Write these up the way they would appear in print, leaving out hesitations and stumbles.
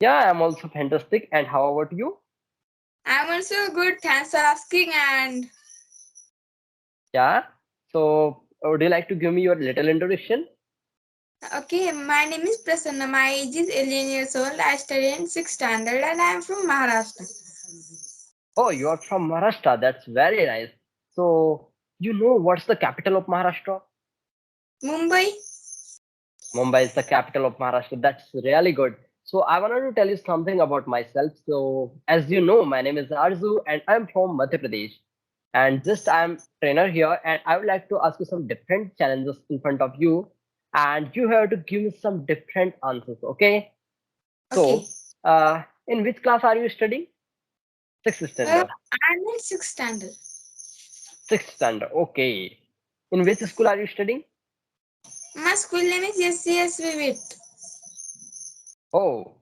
Yeah, I'm also fantastic. And how about you? I'm also good. Thanks for asking. And Yeah. So, would you like to give me your little introduction? okay, my name is Prasanna. My age is 11 years old. I study in 6th standard and I am from Maharashtra. Oh, you are from Maharashtra. That's very nice. So, you know what's the capital of Maharashtra? Mumbai? Mumbai is the capital of Maharashtra. That's really good. So, I wanted to tell you something about myself. So, as you know, my name is Arju and I'm from Madhya Pradesh. And just I'm trainer here and I would like to ask you some different challenges in front of you. And you have to give me some different answers. Okay. Okay. So, in which class are you studying? Sixth standard. I'm in 6th standard. Sixth standard. Okay. In which school are you studying? My school name is SCS Vivit. Oh,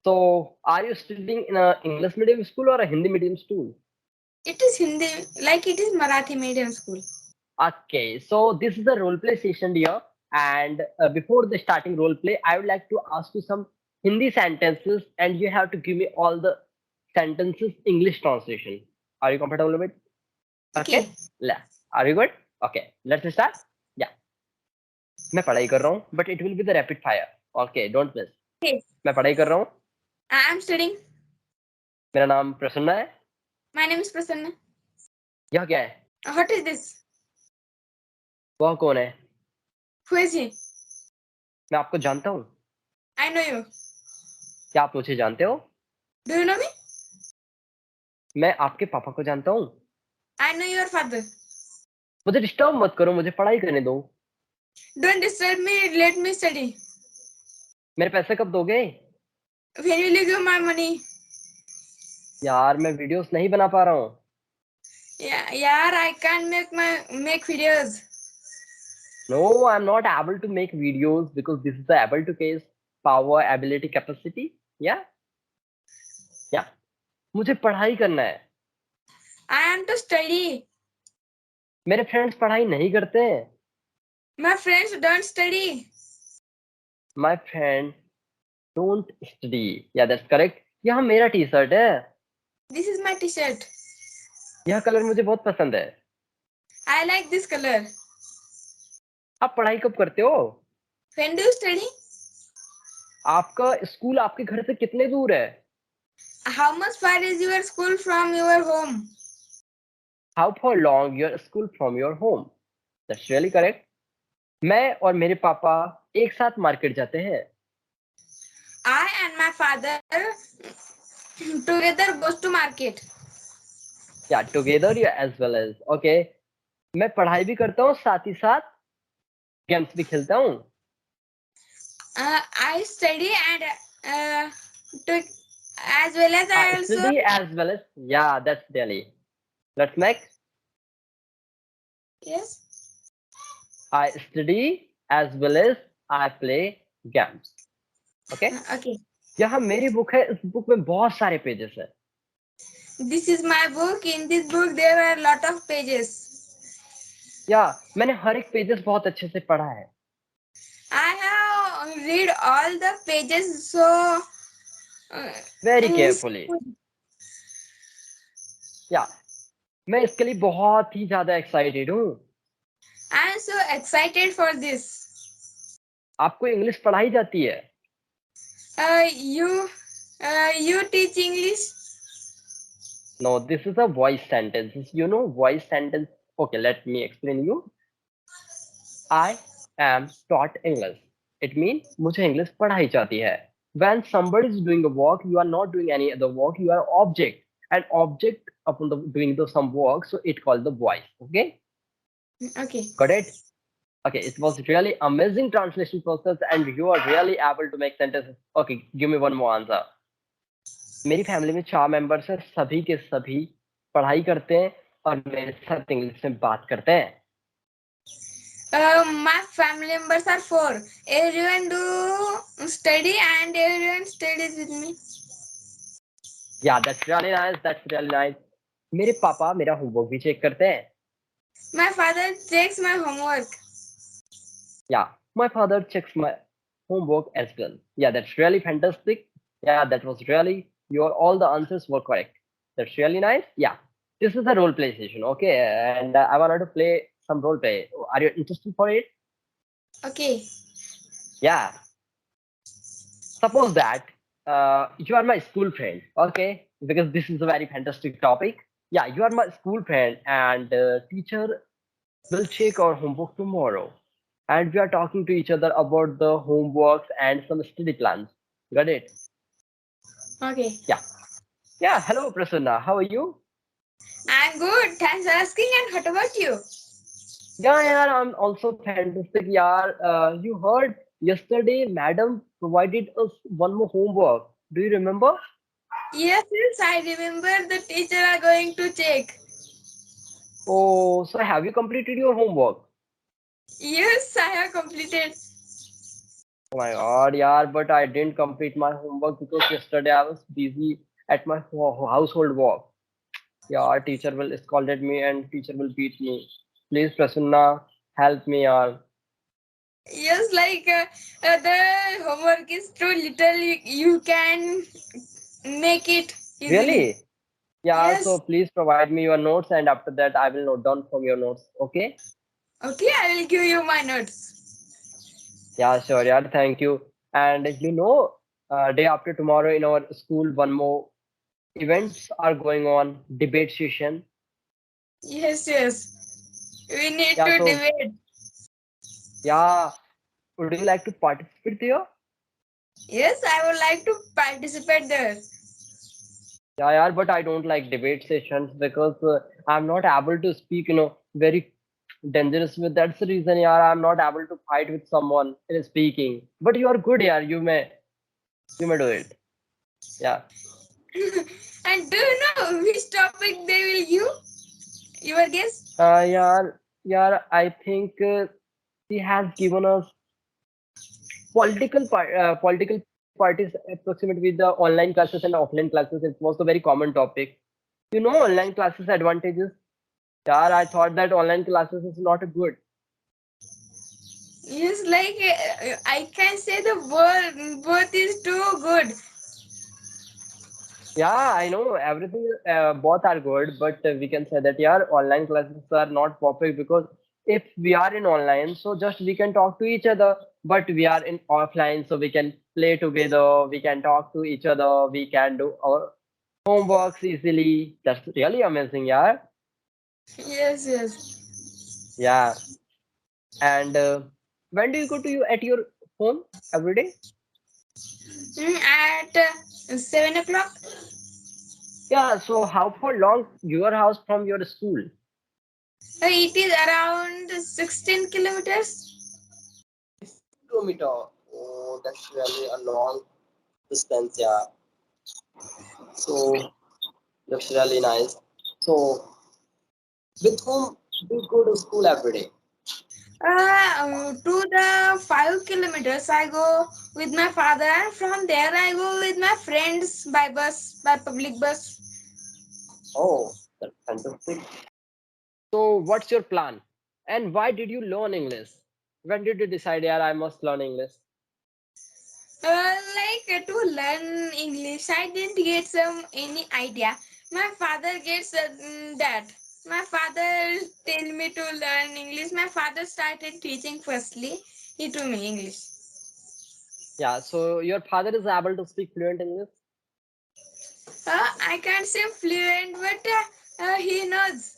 so are you studying in a English medium school or a Hindi medium school? It is Hindi, like it is Marathi medium school. Okay, so this is a role play session here, and before the starting role play, I would like to ask you some Hindi sentences, and you have to give me all the sentences English translation. Are you comfortable with it? Okay, Okay. are you good? Okay, let's start. Yeah, मैं पढ़ाई कर रहा हूँ, but it will be the rapid fire. Okay, don't miss. Okay. मैं पढ़ाई कर रहा हूँ. I am studying. मेरा नाम प्रसन्ना है. My name is Prasanna. यह क्या है? What is this? वह कौन है? Who is he? मैं आपको जानता हूँ. I know you. क्या आप मुझे जानते हो? Do you know me? मैं आपके पापा को जानता हूँ. I know your father. मुझे डिस्टर्ब मत करो, मुझे पढ़ाई करने दो. Don't disturb me. Let me study. मेरे पैसे कब दोगे? When will you give my money? यार मैं वीडियोस नहीं बना पा रहा हूँ. Yeah, I can't make videos. No, I'm not able to make videos because this is the able to case power ability capacity. Yeah, yeah. मुझे पढ़ाई करना है. I am to study. मेरे फ्रेंड्स पढ़ाई नहीं करते हैं. My friends don't study. My friend don't study. Yeah, that's correct. यह मेरा टी शर्ट है. This is my t-shirt. यह कलर मुझे बहुत पसंद है. I like this color. आप पढ़ाई कब करते हो? When do you study? आपका स्कूल आपके घर से कितने दूर है? How much far is your school from your home? How far long your school from your home? That's really correct. मैं और मेरे पापा एक साथ मार्केट जाते हैं. I and my father together goes to market. या टुगेदर या एज वेल एज. ओके, मैं पढ़ाई भी करता हूँ, साथ ही साथ गेम्स भी खेलता हूँ. I study and to, as well as I I also study as well as. Yeah that's really. Let's make. yes. I study as well as I play games. Okay. Okay. यहाँ मेरी book है, इस book में बहुत सारे pages है. This is my book. In this book there are a lot of pages. या मैंने हर एक पेजेस बहुत अच्छे से पढ़ा है. I have read all the pages so very uh, carefully. या मैं इसके लिए बहुत ही ज्यादा एक्साइटेड हूँ. I am so excited for this. आपको इंग्लिश पढ़ाई जाती है? Uh, you you teach English? No, this is a voice sentence. You know voice sentence. Okay, let me explain you. I am taught English. It means मुझे English पढ़ाई जाती है. When somebody is doing a work, you are not doing any other work. You are object. An object upon the doing the some work, so it called the voice. Okay, Okay. got it? Okay, it was really amazing translation process, and you are really able to make sentences. Okay, give me one more answer. मेरी family में 4 members हैं, सभी के सभी पढ़ाई करते हैं और मेरे साथ इंग्लिश में बात करते हैं. My family members are four. Everyone do study and everyone studies with me. या that's really nice, that's really nice. मेरे पापा मेरा होमवर्क भी चेक करते हैं. My father checks my homework. Yeah my father checks my homework as well. Yeah that's really fantastic. Yeah, that was really your all the answers were correct. That's really nice. Yeah. This is a role play session, okay? And I wanted to play some role play. Are you interested for it? Okay. Yeah. Suppose that you are my school friend, okay? Because this is a very fantastic topic. Yeah, you are my school friend, and teacher will check our homework tomorrow. And we are talking to each other about the homeworks and some study plans. Got it? Okay. Yeah. Yeah. Hello, Prasanna. How are you? I'm good. Thanks for asking. And what about you? Yeah, yeah, I'm also fantastic. Yeah, you heard yesterday, madam provided us one more homework. Do you remember? Yes, yes, I remember the teacher are going to check. Oh, so have you completed your homework? Yes, I have completed. Oh my God, yeah, but I didn't complete my homework because yesterday I was busy at my household work. Yeah, teacher will scolded me and teacher will beat me. Please, Prasanna, help me, yaar. Yes, like the homework is too little. You can make it easily. Really? Yeah, so Yes. please provide me your notes and after that I will note down from your notes. Okay? Okay, I will give you my notes. Yeah, sure, yeah, thank you. And day after tomorrow in our school, one more events are going on, debate session. Yes, yes. We need Yeah, to so debate. yeah, would you like to participate there? Yes, I would like to participate there. Yeah, yeah, but I don't like debate sessions because I'm not able to speak, very dangerous with. That's the reason, yeah, I'm not able to fight with someone in speaking. But you are good, yeah, you may do it. Yeah. And do you know which topic they will give? Your guess? Yeah, yeah, I think he has given us political parties approximate with the online classes and offline classes. It was a very common topic. Online classes advantages. Yeah, I thought that online classes is not a good. Yes, like I can say the word both is too good. Yeah, I know everything. Both are good, but we can say that yeah, online classes are not perfect because if we are in online, so just we can talk to each other. But we are in offline, so we can play together. We can talk to each other. We can do our homeworks easily. That's really amazing, yeah. Yes, yes. Yeah. And when do you go to you at your home every day? At 7 o'clock. Yeah. So how far long your house from your school? It is around 16 kilometers. 16 kilometer. Oh, that's really a long distance. Yeah. So that's really nice. So with whom do you go to school every day? To the 5 kilometers, I go with my father, and from there I go with my friends by bus, by public bus. Oh, that's fantastic. So what's your plan? And why did you learn English? When did you decide, yeah, I must learn English? To learn English, I didn't get some any idea. My father gets that. My father tell me to learn English. My father started teaching firstly. He taught me English. Yeah, so your father is able to speak fluent English? I can't say fluent, but he knows.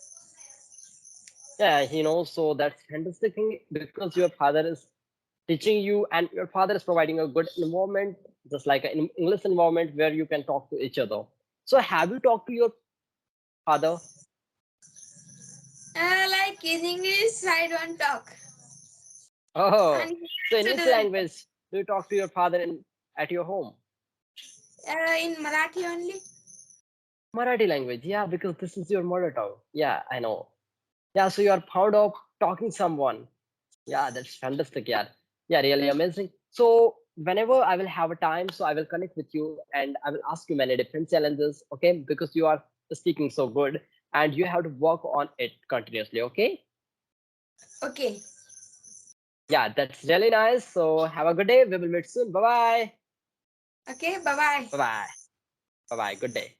Yeah, he knows. So that's fantastic thing because your father is teaching you and your father is providing a good environment, just like an English environment where you can talk to each other. So have you talked to your father? Like in English, I don't talk. And Oh, he so in also which doesn't talk. language do you talk to your father at your home? In Marathi only. Marathi language, yeah, because this is your mother tongue. Yeah, I know. Yeah, so you are proud of talking someone. Yeah, that's fantastic. Yeah, yeah, really amazing. So whenever I will have a time, so I will connect with you and I will ask you many different challenges. Okay, because you are speaking so good and you have to work on it continuously. Okay. Okay. Yeah, that's really nice. So have a good day. We will meet soon. Bye bye. Okay, bye bye. Bye bye. Bye bye. Good day.